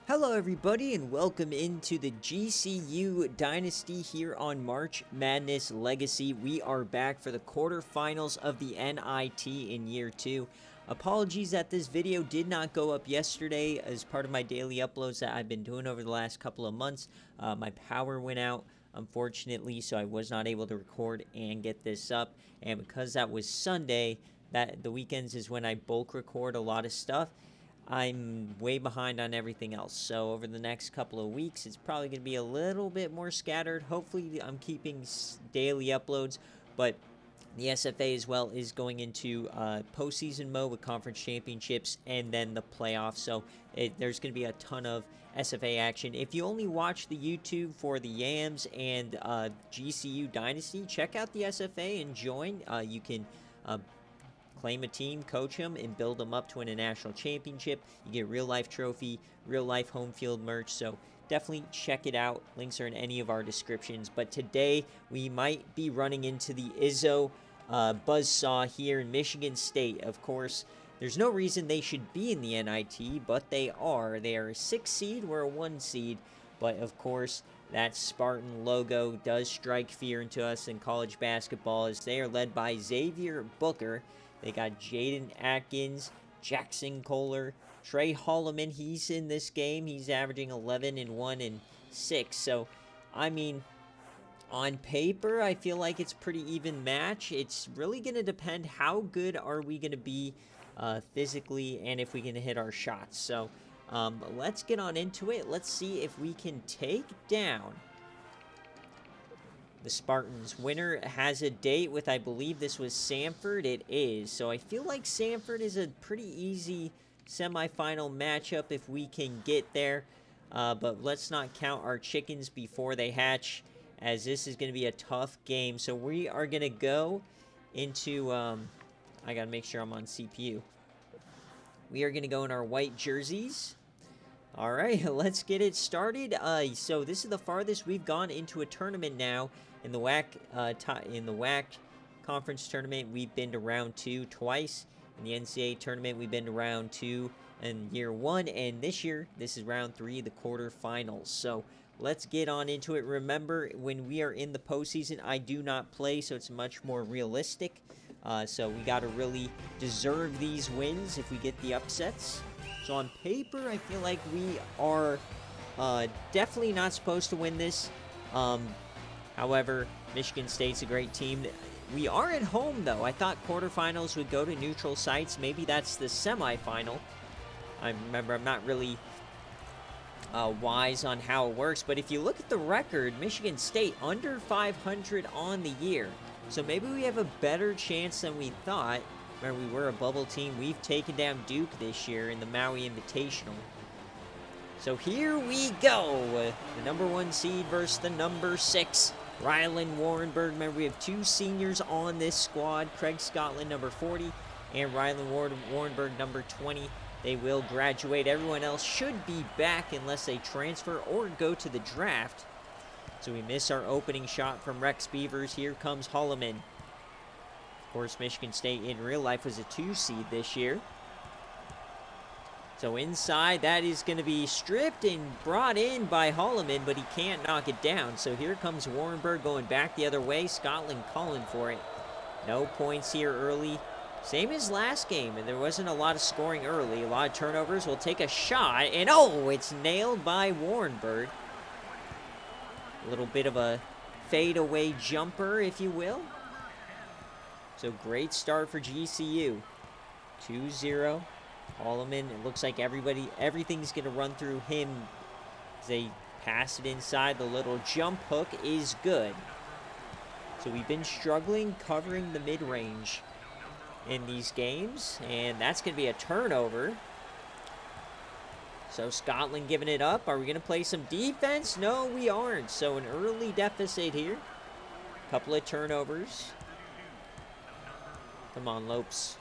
Hello everybody and welcome into the GCU Dynasty here on March Madness Legacy. We are back for the quarterfinals of the NIT in year 2. Apologies that this video did not go up yesterday as part of my daily uploads that I've been doing over the last couple of months. My power went out, unfortunately, so I was not able to record and get this up. And because that was Sunday, that the weekends is when I bulk record a lot of stuff. I'm way behind on everything else. So over the next couple of weeks, it's probably going to be a little bit more scattered. Hopefully, I'm keeping daily uploads, but the SFA as well is going into postseason mode with conference championships and then the playoffs. So there's going to be a ton of SFA action. If you only watch the YouTube for the Yams and GCU Dynasty, check out the SFA and join. You can claim a team, coach them, and build them up to win a national championship. You get real-life trophy, real-life home field merch, so definitely check it out. Links are in any of our descriptions. But today, we might be running into the Izzo buzzsaw here in Michigan State. Of course, there's no reason they should be in the NIT, but they are. They are a 6 seed, we're a 1 seed. But, of course, that Spartan logo does strike fear into us in college basketball as they are led by Xavier Booker. They got Jaden Atkins, Jackson Kohler, Trey Holloman. He's in this game. He's averaging 11 and 1 and 6. So, I mean, on paper, I feel like it's pretty even match. It's really going to depend how good are we going to be physically and if we can hit our shots. So, let's get on into it. Let's see if we can take down the Spartans. Winner has a date with, I believe this was Samford. It is. So I feel like Samford is a pretty easy semifinal matchup if we can get there. But let's not count our chickens before they hatch, as this is going to be a tough game. So we are going to go into... I got to make sure I'm on CPU. We are going to go in our white jerseys. All right, let's get it started. So this is the farthest we've gone into a tournament now. In the WAC conference tournament, we've been to round 2 twice. In the NCAA tournament, we've been to round 2 in year 1, and this year, this is round 3, the quarterfinals. So let's get on into it. Remember, when we are in the postseason, I do not play, so it's much more realistic. So we got to really deserve these wins if we get the upsets. So on paper, I feel like we are definitely not supposed to win this. However, Michigan State's a great team. We are at home, though. I thought quarterfinals would go to neutral sites. Maybe that's the semifinal. I remember I'm not really wise on how it works. But if you look at the record, Michigan State under 500 on the year. So maybe we have a better chance than we thought. Remember, we were a bubble team. We've taken down Duke this year in the Maui Invitational. So here we go. The number 1 seed versus the number 6. Rylan Warrenberg. Remember, we have 2 seniors on this squad. Craig Scotland, number 40, and Rylan Warrenberg, number 20. They will graduate. Everyone else should be back unless they transfer or go to the draft. So we miss our opening shot from Rex Beavers. Here comes Holloman. Of course, Michigan State in real life was a 2 seed this year. So inside, that is going to be stripped and brought in by Holloman, but he can't knock it down. So here comes Warrenberg going back the other way. Scotland calling for it. No points here early. Same as last game, and there wasn't a lot of scoring early. A lot of turnovers. We'll take a shot, and oh, it's nailed by Warrenberg. A little bit of a fadeaway jumper, if you will. So great start for GCU. 2-0. Holloman, it looks like everything's going to run through him as they pass it inside. The little jump hook is good. So we've been struggling covering the mid-range in these games, and that's going to be a turnover. So Scotland giving it up. Are we going to play some defense? No, we aren't. So an early deficit here. Couple of turnovers. Come on, Lopes.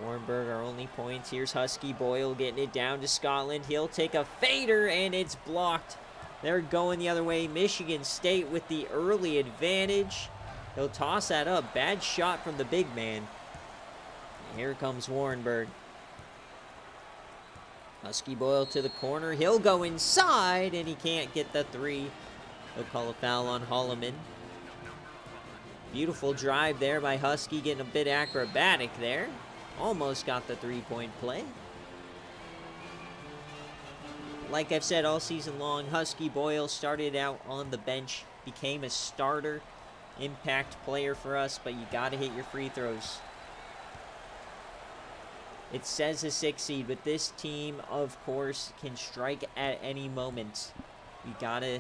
Warrenberg, our only points. Here's Husky Boyle getting it down to Scotland. He'll take a fader, and it's blocked. They're going the other way. Michigan State with the early advantage. He'll toss that up. Bad shot from the big man. Here comes Warrenberg. Husky Boyle to the corner. He'll go inside, and he can't get the three. They'll call a foul on Holloman. Beautiful drive there by Husky, getting a bit acrobatic there. Almost got the three-point play. Like I've said all season long, Husky Boyle started out on the bench, became a starter, impact player for us, but you got to hit your free throws. It says a 6 seed, but this team, of course, can strike at any moment. You got to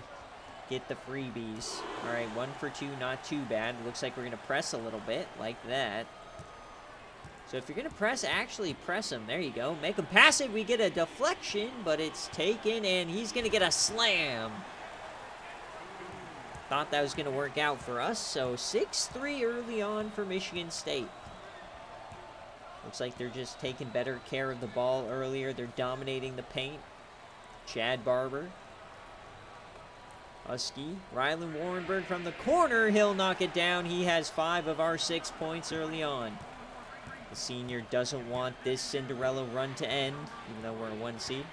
get the freebies. All right, 1 for 2, not too bad. Looks like we're going to press a little bit, like that. So if you're going to press, actually press him. There you go. Make him pass it. We get a deflection, but it's taken, and he's going to get a slam. Thought that was going to work out for us. So 6-3 early on for Michigan State. Looks like they're just taking better care of the ball earlier. They're dominating the paint. Chad Barber. Husky. Rylan Warrenberg from the corner. He'll knock it down. He has 5 of our 6 points early on. The senior doesn't want this Cinderella run to end, even though we're a 1 seed.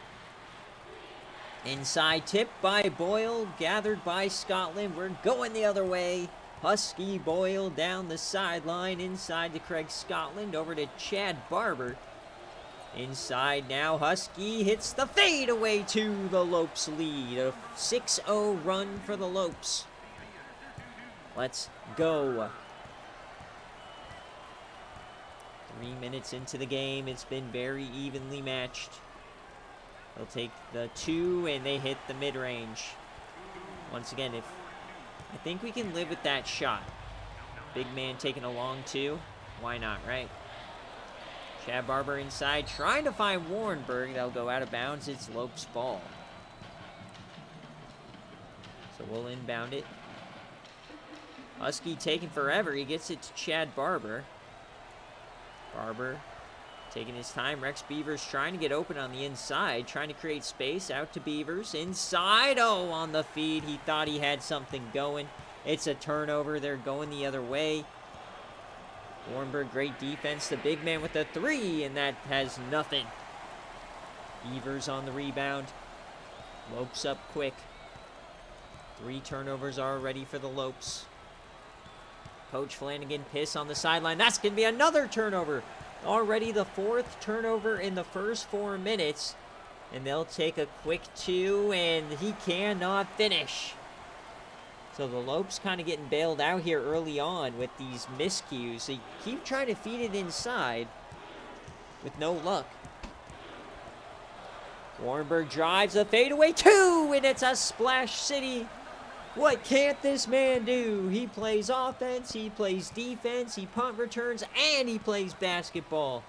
Inside tip by Boyle, gathered by Scotland. We're going the other way. Husky Boyle down the sideline, inside to Craig Scotland, over to Chad Barber. Inside now, Husky hits the fadeaway to the Lopes lead. A 6-0 run for the Lopes. Let's go. 3 minutes into the game, it's been very evenly matched. They'll take the 2, and they hit the mid-range. Once again, I think we can live with that shot. Big man taking a long 2. Why not, right? Chad Barber inside, trying to find Warrenberg. That'll go out of bounds. It's Lopes' ball. So we'll inbound it. Husky taking forever. He gets it to Chad Barber. Barber taking his time. Rex Beavers trying to get open on the inside, trying to create space. Out to Beavers. Inside. Oh, on the feed. He thought he had something going. It's a turnover. They're going the other way. Warrenberg, great defense. The big man with the 3, and that has nothing. Beavers on the rebound. Lopes up quick. 3 turnovers already for the Lopes. Coach Flanagan piss on the sideline. That's going to be another turnover. Already the 4th turnover in the first 4 minutes. And they'll take a quick 2, and he cannot finish. So the Lopes kind of getting bailed out here early on with these miscues. They keep trying to feed it inside with no luck. Warrenberg drives a fadeaway 2, and it's a Splash City. What can't this man do? He plays offense, he plays defense, he punt returns, and he plays basketball.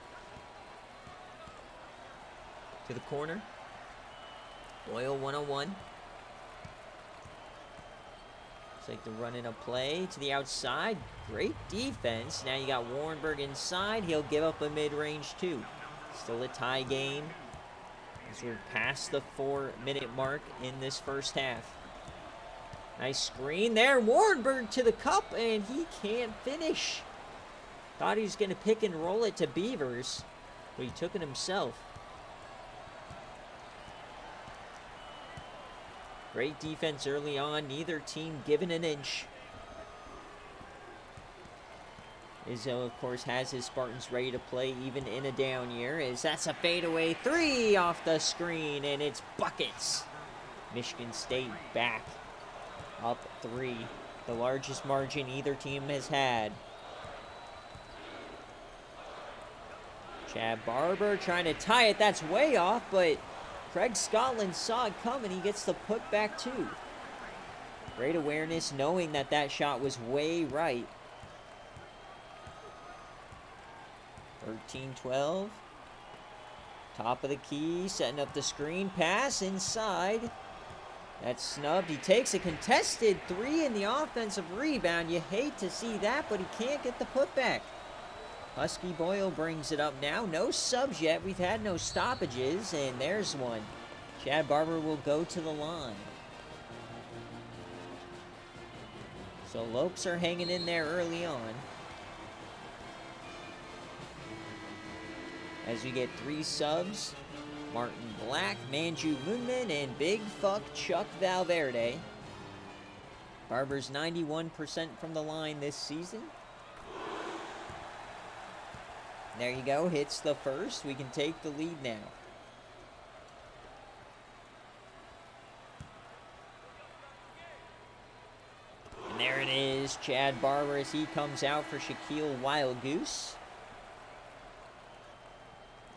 To the corner. Boyle 1-on-1. Looks like they're running a play to the outside. Great defense. Now you got Warrenberg inside. He'll give up a mid-range 2. Still a tie game as we're past the 4-minute mark in this first half. Nice screen there. Warrenberg to the cup, and he can't finish. Thought he was going to pick and roll it to Beavers, but he took it himself. Great defense early on. Neither team given an inch. Izzo, of course, has his Spartans ready to play even in a down year. That's a fadeaway 3 off the screen, and it's buckets. Michigan State back. Up 3, the largest margin either team has had. Chad Barber trying to tie it. That's way off, but Craig Scotland saw it coming. He gets the putback 2. Great awareness, knowing that that shot was way right. 13-12. Top of the key, setting up the screen pass inside. That's snubbed. He takes a contested 3 in the offensive rebound. You hate to see that, but he can't get the putback. Husky Boyle brings it up now. No subs yet. We've had no stoppages, and there's one. Chad Barber will go to the line. So Lopes are hanging in there early on. As we get 3 subs. Martin Black, Manju Moonman, and big fuck Chuck Valverde. Barber's 91% from the line this season. There you go, hits the first. We can take the lead now. And there it is, Chad Barber as he comes out for Shaquille Wild Goose.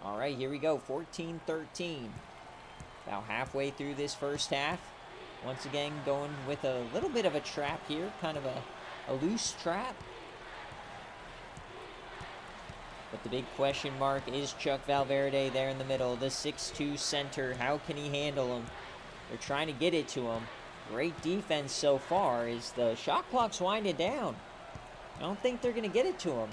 All right, here we go, 14-13. About halfway through this first half. Once again, going with a little bit of a trap here, kind of a loose trap. But the big question mark is Chuck Valverde there in the middle, the 6'2 center. How can he handle him? They're trying to get it to him. Great defense so far as the shot clock's winding down. I don't think they're going to get it to him.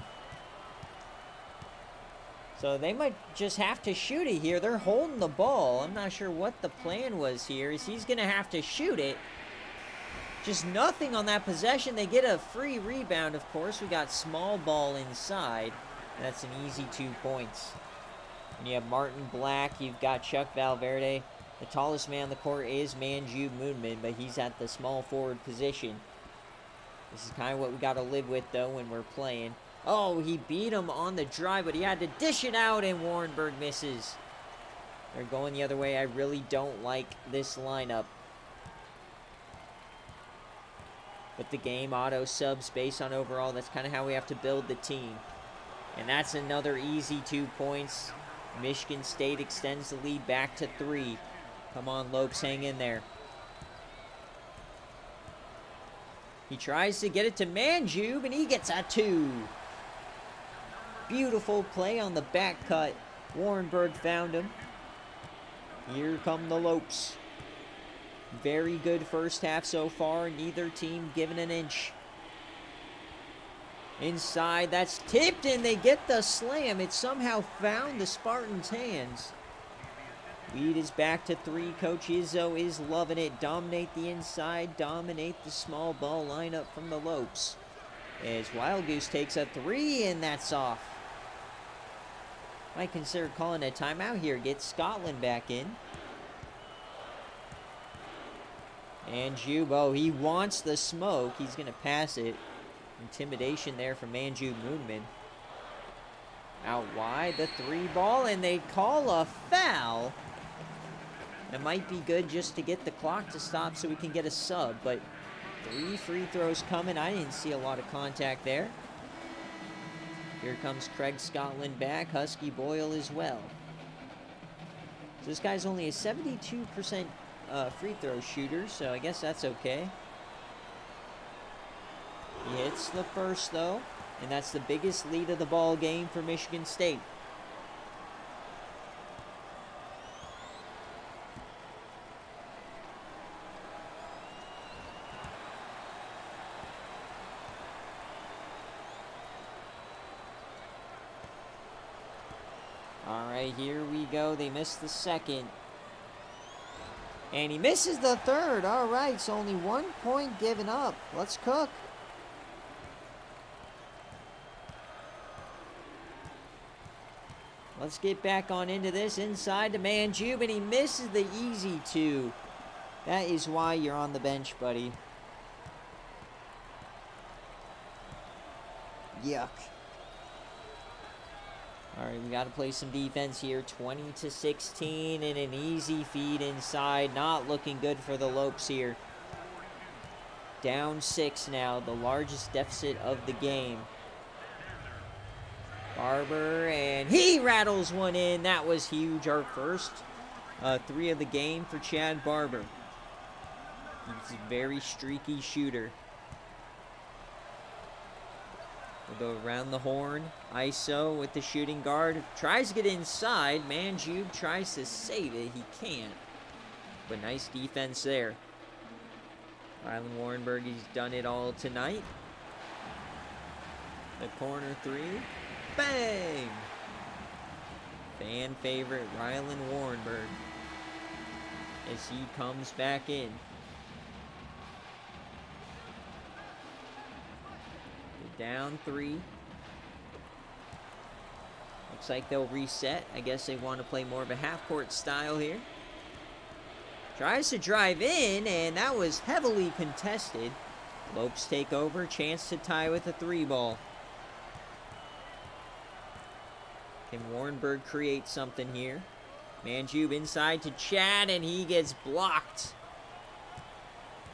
So they might just have to shoot it here. They're holding the ball. I'm not sure what the plan was here. Is he's going to have to shoot it. Just nothing on that possession. They get a free rebound, of course. We got small ball inside. And that's an easy 2 points. And you have Martin Black. You've got Chuck Valverde. The tallest man on the court is Manju Moonman, but he's at the small forward position. This is kind of what we got to live with, though, when we're playing. Oh, he beat him on the drive, but he had to dish it out, and Warrenberg misses. They're going the other way. I really don't like this lineup. But the game auto subs based on overall. That's kind of how we have to build the team. And that's another easy 2 points. Michigan State extends the lead back to 3. Come on, Lopes, hang in there. He tries to get it to Manjube, and he gets a 2. Beautiful play on the back cut. Warrenberg found him. Here come the Lopes. Very good first half so far. Neither team given an inch. Inside, that's tipped, and they get the slam. It somehow found the Spartans' hands. Lead is back to 3. Coach Izzo is loving it. Dominate the inside, dominate the small ball lineup from the Lopes. As Wild Goose takes a 3, and that's off. Might consider calling a timeout here. Get Scotland back in. And Jubo, he wants the smoke. He's going to pass it. Intimidation there from Manju Moonman. Out wide, the 3 ball, and they call a foul. That might be good just to get the clock to stop so we can get a sub, but 3 free throws coming. I didn't see a lot of contact there. Here comes Craig Scotland back, Husky Boyle as well. So this guy's only a 72% free throw shooter, so I guess that's okay. He hits the first, though, and that's the biggest lead of the ball game for Michigan State. All right, here we go. They missed the second. And he misses the third. All right, so only 1 point given up. Let's cook. Let's get back on into this. Inside to Manjube, and he misses the easy 2. That is why you're on the bench, buddy. Yuck. All right, we got to play some defense here. 20-16 and an easy feed inside. Not looking good for the Lopes here. Down 6 now, the largest deficit of the game. Barber, and he rattles one in. That was huge. Our first 3 of the game for Chad Barber. He's a very streaky shooter. We'll go around the horn. ISO with the shooting guard. Tries to get inside. Manjube tries to save it. He can't. But nice defense there. Rylan Warrenberg, he's done it all tonight. The corner 3. Bang! Fan favorite Rylan Warrenberg as he comes back in. Down 3. Looks like they'll reset. I guess they want to play more of a half-court style here. Tries to drive in, and that was heavily contested. Lopes take over. Chance to tie with a 3-ball. Can Warrenberg create something here? Manjube inside to Chad, and he gets blocked.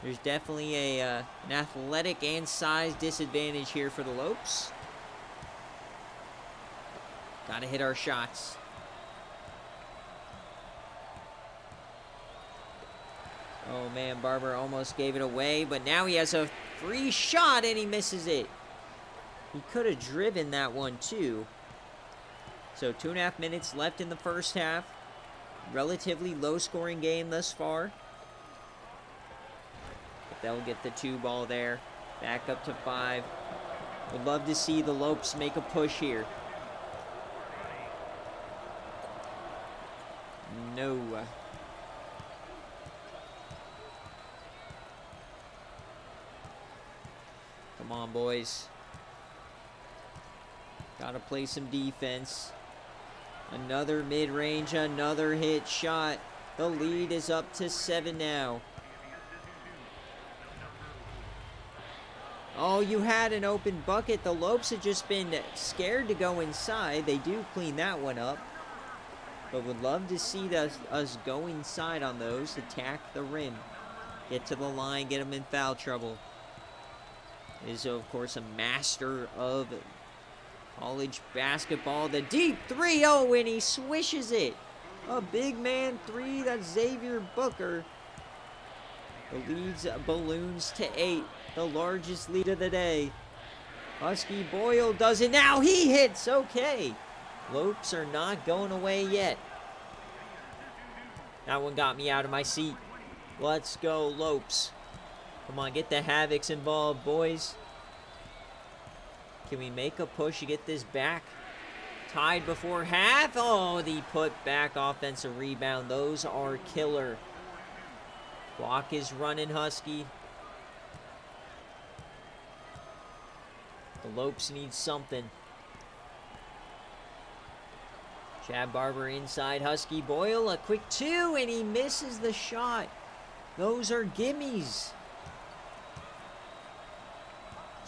There's definitely an athletic and size disadvantage here for the Lopes. Got to hit our shots. Oh, man, Barber almost gave it away, but now he has a free shot, and he misses it. He could have driven that one, too. So 2.5 minutes left in the first half. Relatively low-scoring game thus far. But they'll get the 2-ball there. Back up to 5. Would love to see the Lopes make a push here. No. Come on, boys. Gotta play some defense. Another mid-range, another hit shot. The lead is up to 7 now. Oh, you had an open bucket. The Lopes had just been scared to go inside. They do clean that one up. But would love to see us go inside on those. Attack the rim. Get to the line. Get them in foul trouble. Is, of course, a master of college basketball. The deep 3. Oh, and he swishes it. A big man 3. That's Xavier Booker. The leads balloons to 8. The largest lead of the day. Husky Boyle does it. Now he hits. Okay. Lopes are not going away yet. That one got me out of my seat. Let's go, Lopes. Come on, get the Havocs involved, boys. Can we make a push to get this back? Tied before half. Oh, the put back offensive rebound. Those are killer. Clock is running, Husky. The Lopes need something. Chad Barber inside. Husky Boyle, a quick 2, and he misses the shot. Those are gimmies.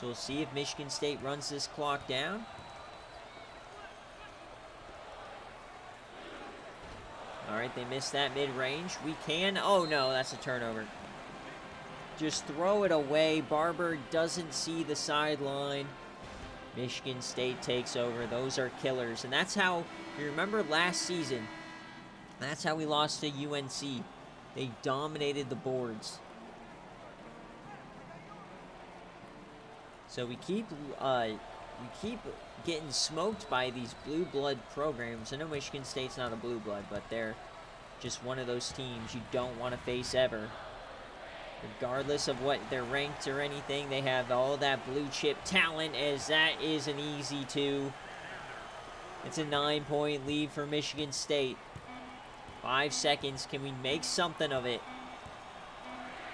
So we'll see if Michigan State runs this clock down. All right, they missed that mid-range. We can. Oh, no, that's a turnover. Just throw it away. Barber doesn't see the sideline. Michigan State takes over. Those are killers. And that's how, you remember last season, that's how we lost to UNC. They dominated the boards. So we keep getting smoked by these blue blood programs. I know Michigan State's not a blue blood, but they're just one of those teams you don't want to face ever. Regardless of what they're ranked or anything, they have all that blue chip talent, as that is an easy 2. It's a 9-point lead for Michigan State. 5 seconds. Can we make something of it?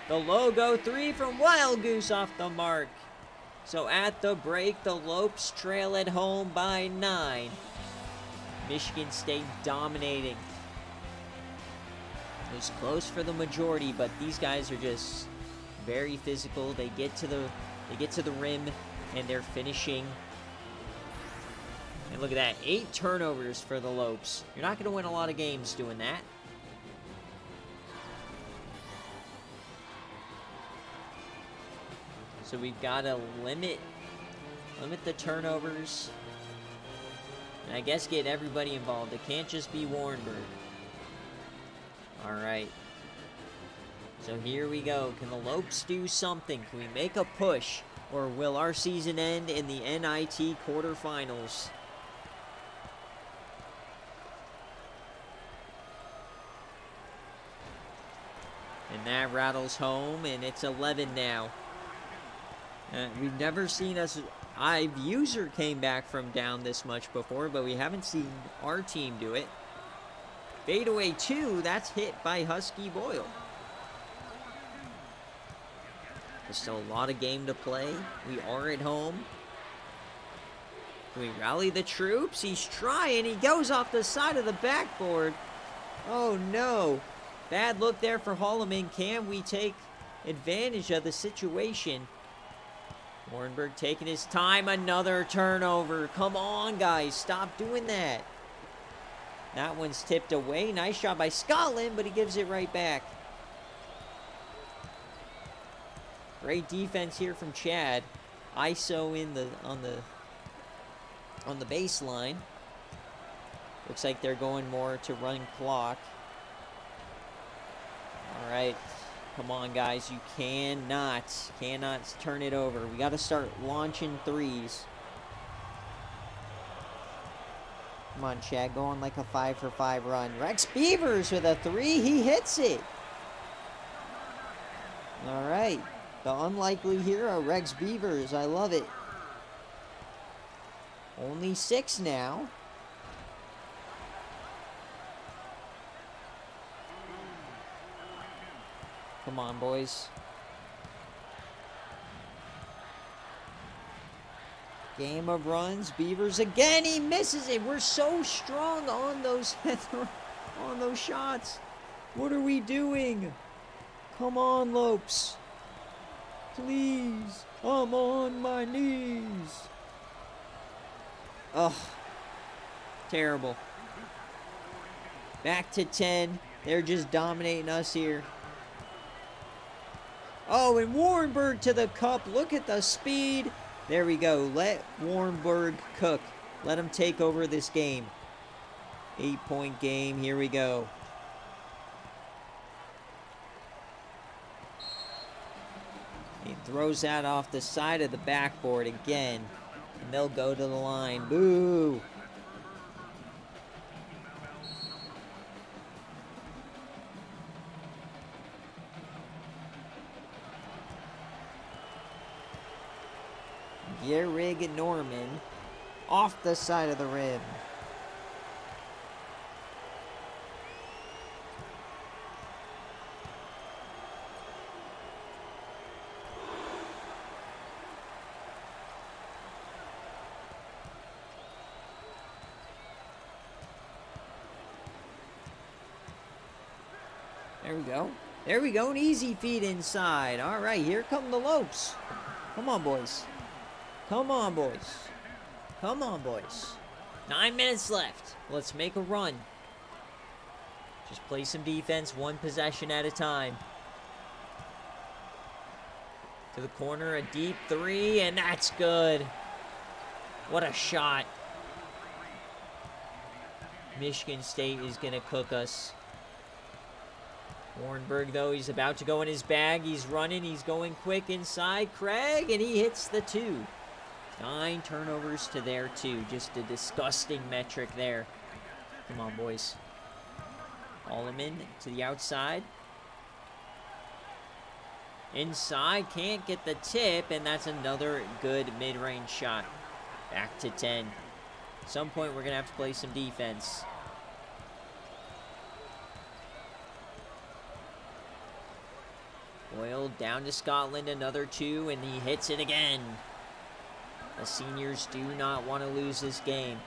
The logo 3 from Wild Goose off the mark. So at the break, the Lopes trail at home by 9. Michigan State dominating. It was close for the majority, but these guys are just very physical. They get to the rim, and they're finishing. And look at that, 8 turnovers for the Lopes. You're not going to win a lot of games doing that. So we've got to limit the turnovers. And I guess get everybody involved. It can't just be Warrenberg. All right. So here we go. Can the Lopes do something? Can we make a push? Or will our season end in the NIT quarterfinals? And that rattles home, and it's 11 now. We've never seen us... User came back from down this much before, but we haven't seen our team do it. Fadeaway 2, that's hit by Husky Boyle. There's still a lot of game to play. We are at home. Do we rally the troops? He's trying. He goes off the side of the backboard. Oh, no. Bad look there for Holloman. Can we take advantage of the situation? Warrenberg taking his time. Another turnover. Come on, guys. Stop doing that. That one's tipped away. Nice shot by Scotland, but he gives it right back. Great defense here from Chad. ISO in on the baseline. Looks like they're going more to run clock. All right. Come on, guys. You cannot turn it over. We got to start launching threes. Come on, Chad. Going like a 5-for-5 run. Rex Beavers with a three. He hits it. All right. The unlikely hero, Rex Beavers. I love it. Only 6 now. Come on, boys. Game of runs. Beavers again. He misses it. We're so strong on those on those shots. What are we doing? Come on, Lopes. Please. I'm on my knees. Oh. Terrible. Back to 10. They're just dominating us here. Oh, and Warrenberg to the cup. Look at the speed. There we go. Let Warrenberg cook. Let him take over this game. 8-point game. Here we go. He throws that off the side of the backboard again. And they'll go to the line. Boo! Gehrig Norman off the side of the rim. There we go. There we go. An easy feed inside. All right, here come the Lopes. Come on, boys. Come on, boys. Come on, boys. 9 minutes left. Let's make a run. Just play some defense, one possession at a time. To the corner, a deep three, and that's good. What a shot. Michigan State is going to cook us. Warrenberg, though, he's about to go in his bag. He's running. He's going quick inside. Craig, and he hits the 2. 9 turnovers to their 2. Just a disgusting metric there. Come on, boys. Holloman to the outside. Inside, can't get the tip, and that's another good mid-range shot. Back to 10. At some point, we're going to have to play some defense. Boyle down to Scotland, another 2, and he hits it again. The seniors do not want to lose this game.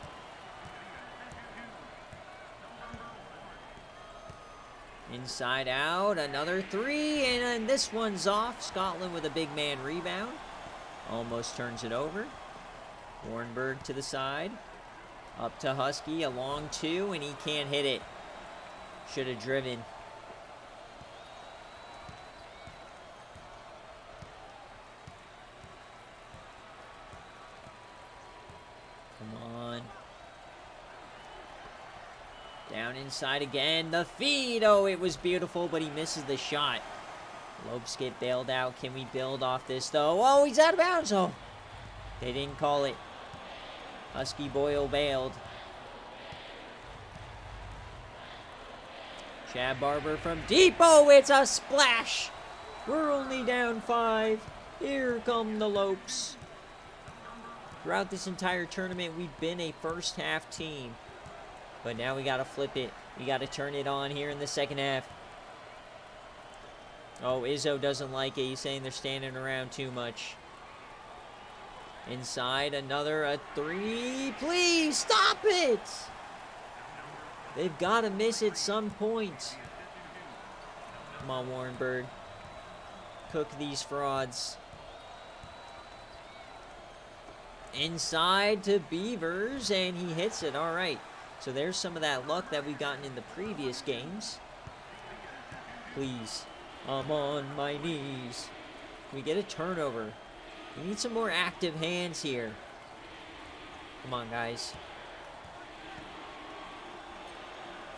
Inside out, another 3, and this one's off. Scotland with a big man rebound. Almost turns it over. Warrenberg to the side. Up to Husky, a long 2, and he can't hit it. Should have driven. Down inside again. The feed. Oh, it was beautiful, but he misses the shot. Lopes get bailed out. Can we build off this, though? Oh, he's out of bounds. Oh, they didn't call it. Husky Boyle bailed. Chad Barber from deep. Oh, it's a splash. We're only down 5. Here come the Lopes. Throughout this entire tournament, we've been a first half team. But now we got to flip it. We got to turn it on here in the second half. Oh, Izzo doesn't like it. He's saying they're standing around too much. Inside, another a three. Please, stop it! They've got to miss at some point. Come on, Warrenberg. Cook these frauds. Inside to Beavers, and he hits it. All right. So there's some of that luck that we've gotten in the previous games. Please. I'm on my knees. Can we get a turnover? We need some more active hands here. Come on, guys.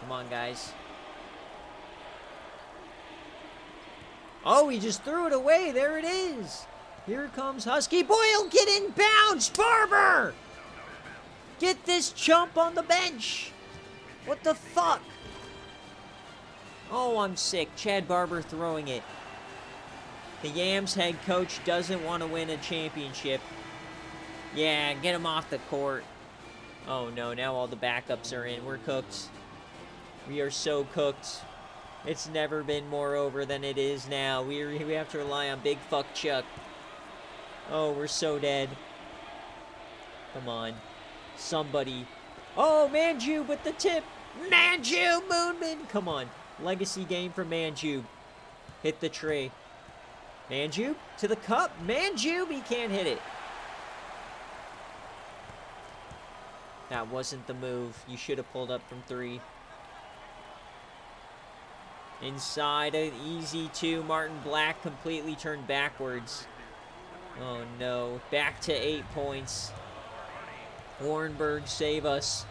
Come on, guys. Oh, he just threw it away. There it is. Here comes Husky. Boyle, get in bounds. Barber! Get this chump on the bench. What the fuck? Oh, I'm sick. Chad Barber throwing it. The Yams head coach doesn't want to win a championship. Yeah, get him off the court. Oh, no. Now all the backups are in. We're cooked. We are so cooked. It's never been more over than it is now. We have to rely on Big Fuck Chuck. Oh, we're so dead. Come on. Somebody. Oh, Manju with the tip. Manju, Moonman. Come on. Legacy game for Manju. Hit the tray. Manju to the cup. Manju, he can't hit it. That wasn't the move. You should have pulled up from three. Inside, an easy two. Martin Black completely turned backwards. Oh, no. Back to 8 points. Warrenberg, save us.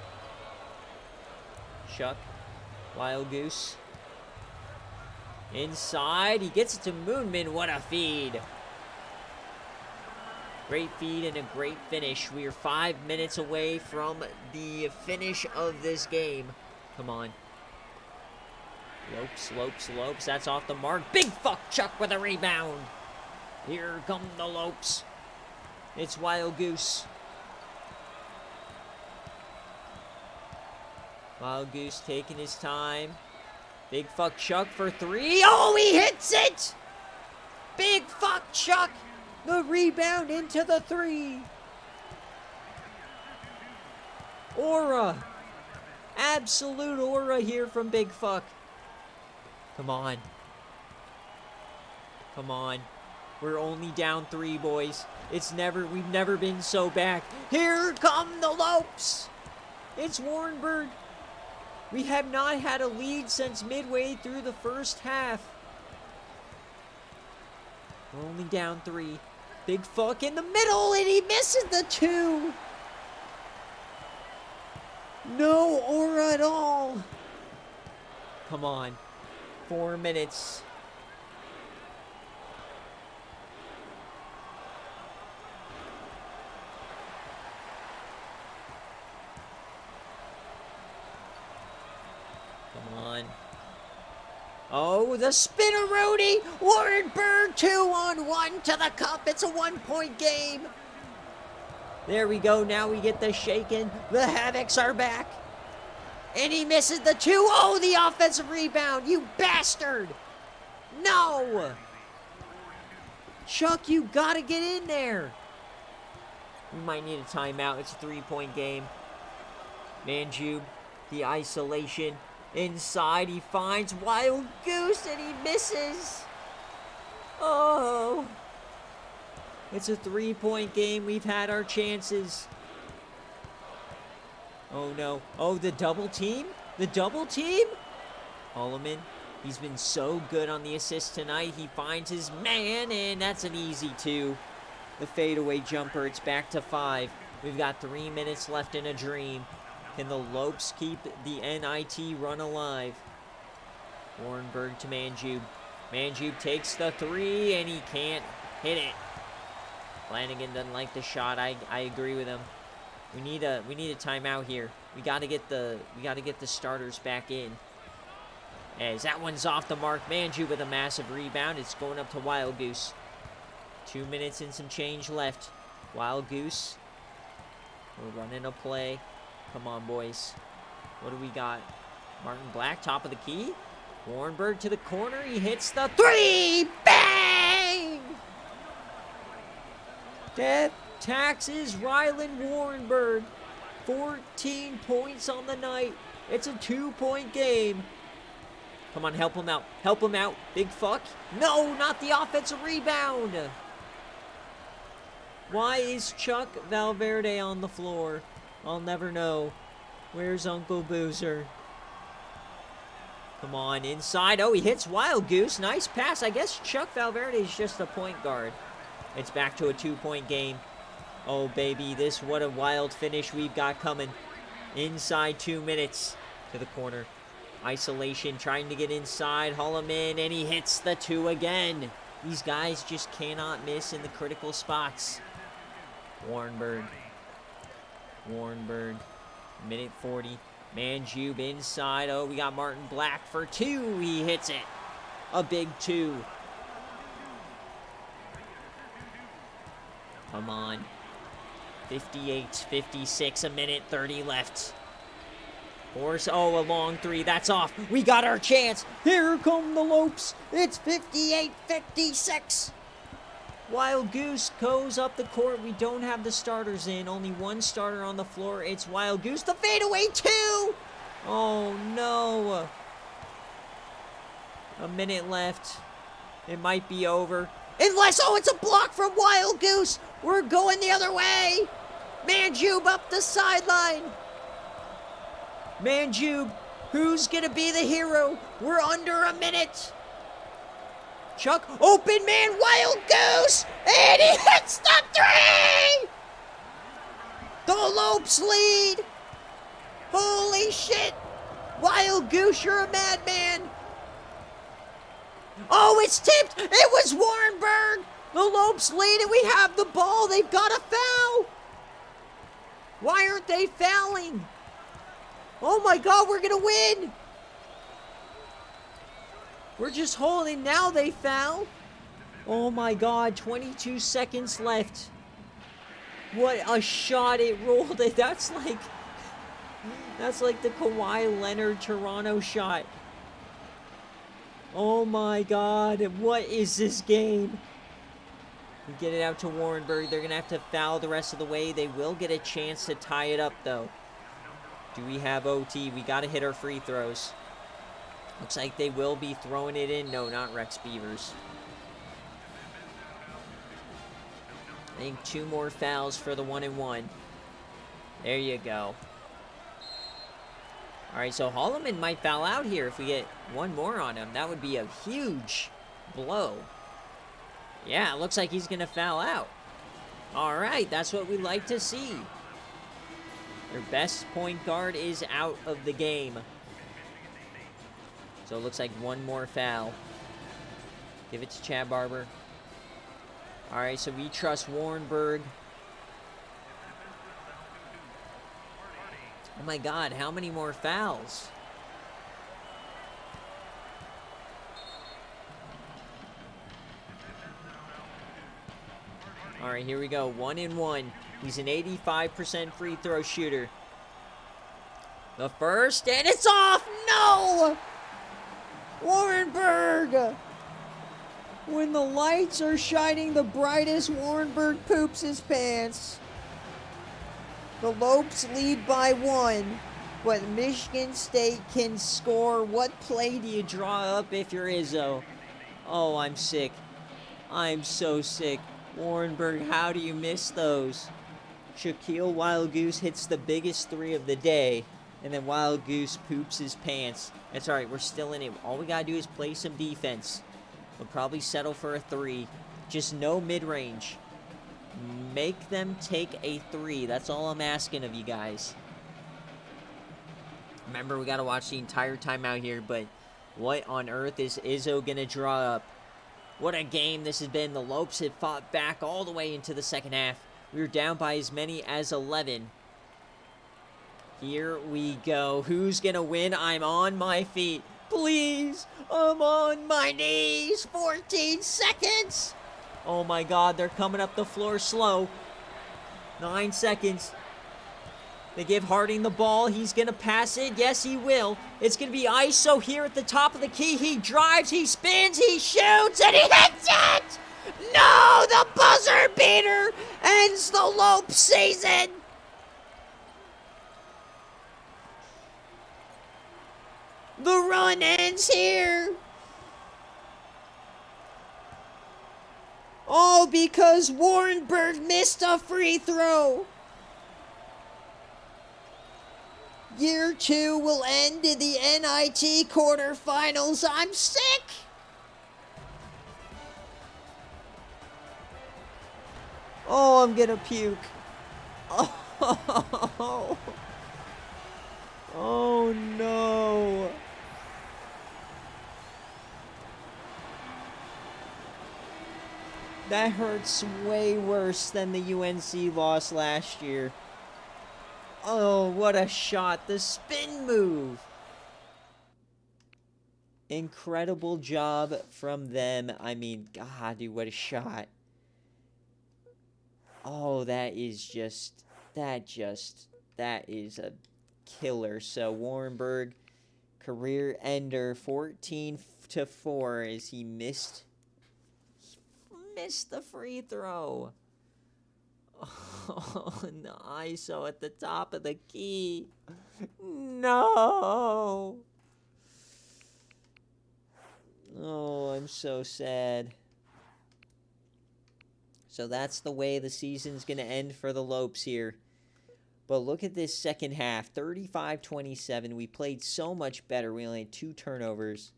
Chuck. Wild Goose. Inside. He gets it to Moonman. What a feed. Great feed and a great finish. We are 5 minutes away from the finish of this game. Come on. Lopes, Lopes, Lopes. That's off the mark. Big Fuck Chuck with a rebound. Here come the Lopes. It's Wild Goose. Wild Goose taking his time. Big Fuck Chuck for three. Oh, he hits it! Big Fuck Chuck. The rebound into the three. Aura. Absolute aura here from Big Fuck. Come on. Come on. We're only down 3, boys. We've never been so back. Here come the Lopes. It's Warrenberg. We have not had a lead since midway through the first half. We're only down 3. Big Fuck in the middle, and he misses the 2. No aura at all. Come on. 4 minutes. Come on. Oh, the spinneroonie. Warrenberg 2-on-1 to the cup. It's a 1-point game. There we go. Now we get the shaken. The Havocs are back. And he misses the 2. Oh, the offensive rebound. You bastard. No. Chuck, you got to get in there. We might need a timeout. It's a 3-point game. Manju, the isolation. Inside, he finds Wild Goose, and he misses. Oh. It's a 3-point game. We've had our chances. Oh, no. Oh, the double team? The double team? Holloman, he's been so good on the assist tonight. He finds his man, and that's an easy 2. The fadeaway jumper. It's back to 5. We've got 3 minutes left in a dream. Can the Lopes keep the NIT run alive? Warrenberg to Manjube. Manjube takes the 3, and he can't hit it. Flanagan doesn't like the shot. I agree with him. We need a timeout here. We got to get the starters back in. As that one's off the mark. Manju with a massive rebound. It's going up to Wild Goose. 2 minutes and some change left. Wild Goose. We're running a play. Come on, boys. What do we got? Martin Black, top of the key. Warrenberg to the corner. He hits the 3. Bang! Death taxes Rylan Warrenberg. 14 points on the night. It's a 2-point game. Come on, help him out. Help him out. Big fuck. No, not the offensive rebound. Why is Chuck Valverde on the floor? I'll never know. Where's Uncle Boozer? Come on, inside. Oh, he hits Wild Goose. Nice pass. I guess Chuck Valverde is just a point guard. It's back to a 2-point game. Oh, baby, what a wild finish we've got coming. Inside 2 minutes to the corner. Isolation, trying to get inside. Haul him in, and he hits the 2 again. These guys just cannot miss in the critical spots. Warrenberg. Minute 40. Manjube inside. Oh, we got Martin Black for 2. He hits it. A big 2. Come on. 58-56, a minute 30 left. Force, oh, a long 3, that's off. We got our chance. Here come the Lopes. It's 58-56. Wild Goose goes up the court. We don't have the starters in. Only one starter on the floor. It's Wild Goose. The fadeaway 2. Oh, no. A minute left. It might be over. Unless, oh, it's a block from Wild Goose. We're going the other way. Manjube up the sideline. Manjube, who's going to be the hero? We're under a minute. Chuck, open man, Wild Goose, and he hits the 3! The Lopes lead. Holy shit. Wild Goose, you're a madman. Oh, it's tipped. It was Warrenberg. The Lopes lead and we have the ball. They've got a foul. Why aren't they fouling? Oh my God, we're going to win. We're just holding. Now they foul. Oh my God, 22 seconds left. What a shot it rolled. That's like the Kawhi Leonard Toronto shot. Oh my God, what is this game? We get it out to Warrenberg. They're going to have to foul the rest of the way. They will get a chance to tie it up, though. Do we have OT? We got to hit our free throws. Looks like they will be throwing it in. No, not Rex Beavers. I think 2 more fouls for the 1-and-1. There you go. All right, so Holloman might foul out here if we get 1 more on him. That would be a huge blow. Yeah, it looks like he's going to foul out. All right, that's what we like to see. Their best point guard is out of the game. So it looks like 1 more foul. Give it to Chad Barber. All right, so we trust Warrenberg. Oh my God, how many more fouls? All right, here we go. 1-and-1. He's an 85% free throw shooter. The first, and it's off! No! Warrenberg! When the lights are shining the brightest, Warrenberg poops his pants. The Lopes lead by 1, but Michigan State can score. What play do you draw up if you're Izzo? Oh, I'm sick. I'm so sick. Warrenberg, how do you miss those? Shaquille Wild Goose hits the biggest 3 of the day, and then Wild Goose poops his pants. That's all right. We're still in it. All we got to do is play some defense. We'll probably settle for a 3. Just no mid-range. Make them take a 3. That's all I'm asking of you guys. Remember, we got to watch the entire timeout here, but what on earth is Izzo going to draw up? What a game this has been. The Lopes have fought back all the way into the second half. We were down by as many as 11. Here we go. Who's going to win? I'm on my feet. Please, I'm on my knees. 14 seconds. Oh my God, they're coming up the floor slow. 9 seconds. They give Harding the ball. He's going to pass it. Yes, he will. It's going to be ISO here at the top of the key. He drives, he spins, he shoots, and he hits it! No! The buzzer beater ends the Lopes season! The run ends here! All because Warrenberg missed a free throw! Year 2 will end in the NIT quarterfinals. I'm sick! Oh, I'm gonna puke. Oh, oh no. That hurts way worse than the UNC loss last year. Oh, what a shot. The spin move. Incredible job from them. I mean, God, dude, what a shot. Oh, that is a killer. So, Warrenberg, career ender, 14-4 as he missed the free throw. Oh, no, ISO at the top of the key. No. Oh, I'm so sad. So that's the way the season's going to end for the Lopes here. But look at this second half. 35-27. We played so much better. We only had 2 turnovers.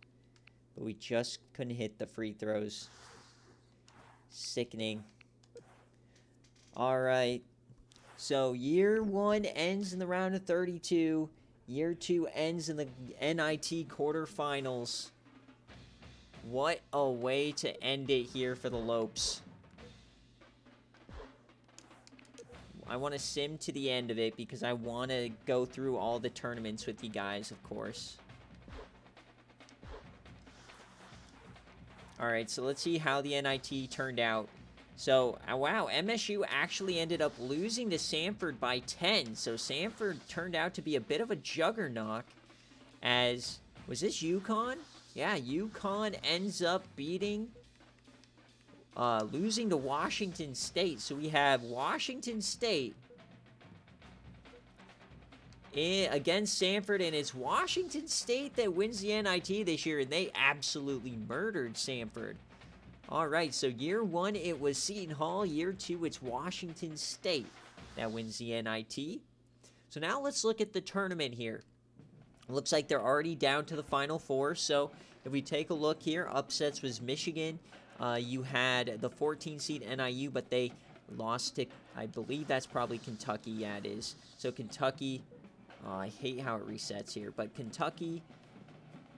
But we just couldn't hit the free throws. Sickening. All right. So year 1 ends in the round of 32. Year 2 ends in the NIT quarterfinals. What a way to end it here for the Lopes. I want to sim to the end of it because I want to go through all the tournaments with you guys, of course. All right, so let's see how the NIT turned out. So, wow, MSU actually ended up losing to Samford by 10. So, Samford turned out to be a bit of a juggernaut as... Was this UConn? Yeah, UConn ends up losing to Washington State. So, we have Washington State against Samford, and it's Washington State that wins the NIT this year, and they absolutely murdered Samford. All right, so year 1, it was Seton Hall. Year 2, it's Washington State that wins the NIT. So now let's look at the tournament here. Looks like they're already down to the Final Four. So if we take a look here, upsets was Michigan. You had the 14 seed NIU, but they lost to, I believe that's probably Kentucky. Yeah, it is. So Kentucky, I hate how it resets here, but Kentucky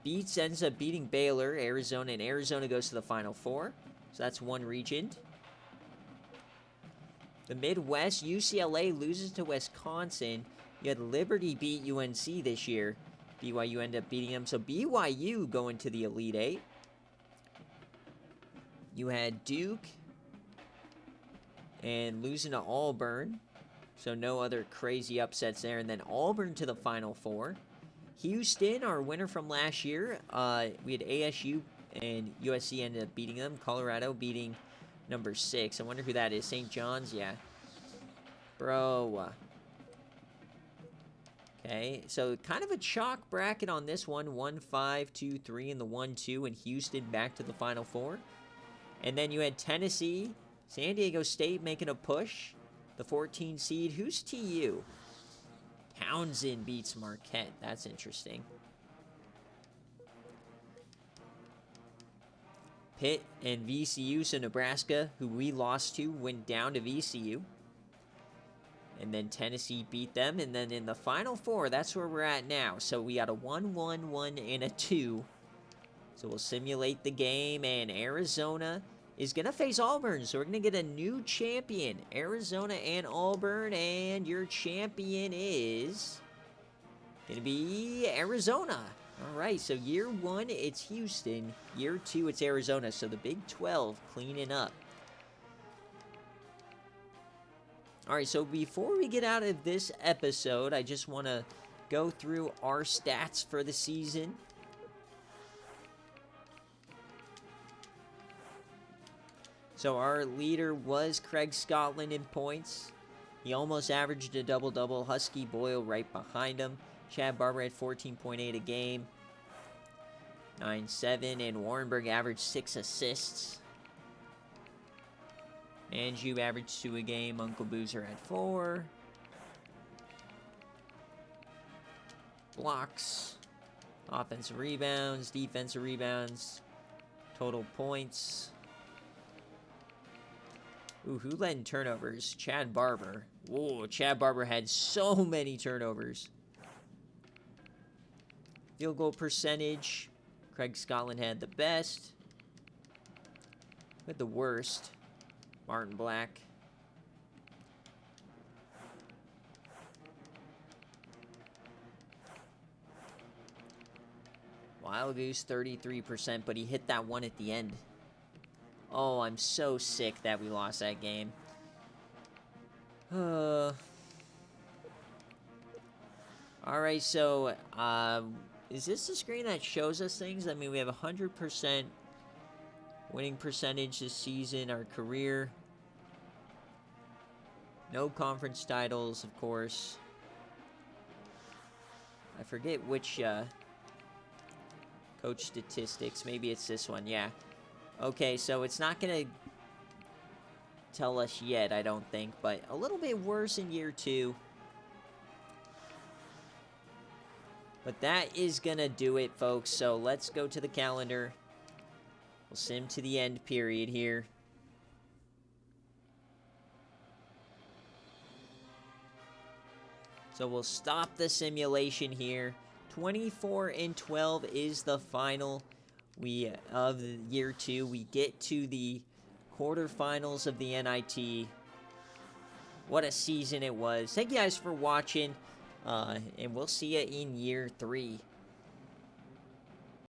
ends up beating Baylor, Arizona, and Arizona goes to the Final Four. So that's one region. The Midwest, UCLA loses to Wisconsin. You had Liberty beat UNC this year. BYU ended up beating them. So BYU going to the Elite Eight. You had Duke and losing to Auburn. So no other crazy upsets there. And then Auburn to the Final Four. Houston, our winner from last year, we had ASU and USC ended up beating them. Colorado beating number 6. I wonder who that is. St. John's? Yeah. Bro. Okay, so kind of a chalk bracket on this one. 1-5, 2-3, and the 1-2, and Houston back to the Final Four. And then you had Tennessee, San Diego State making a push. The 14 seed. Who's TU? Townsend beats Marquette. That's interesting. Pitt and VCU, so Nebraska, who we lost to, went down to VCU. And then Tennessee beat them. And then in the Final Four, that's where we're at now. So we got a 1-1, 1, and a 2. So we'll simulate the game. And Arizona is going to face Auburn. So we're going to get a new champion. Arizona and Auburn. And your champion is going to be Arizona. All right, so year 1, it's Houston. Year 2, it's Arizona. So the Big 12 cleaning up. All right, so before we get out of this episode, I just want to go through our stats for the season. So our leader was Craig Scotland in points. He almost averaged a double-double. Husky Boyle right behind him. Chad Barber had 14.8 a game. 9-7. And Warrenberg averaged 6 assists. Anju averaged 2 a game. Uncle Boozer had 4. Blocks. Offensive rebounds. Defensive rebounds. Total points. Ooh, who led in turnovers? Chad Barber. Whoa, Chad Barber had so many turnovers. Field goal percentage. Craig Scotland had the best. Who had the worst? Martin Black. Wild Goose, 33%, but he hit that one at the end. Oh, I'm so sick that we lost that game. Alright, so, is this the screen that shows us things? I mean, we have 100% winning percentage this season, our career. No conference titles, of course. I forget which, coach statistics. Maybe it's this one, yeah. Okay, so it's not going to tell us yet, I don't think, but a little bit worse in year 2. But that is going to do it, folks. So let's go to the calendar. We'll sim to the end period here. So we'll stop the simulation here. 24-12 is the final of the year 2. We get to the quarterfinals of the NIT. What a season it was. Thank you guys for watching, and we'll see you in year 3.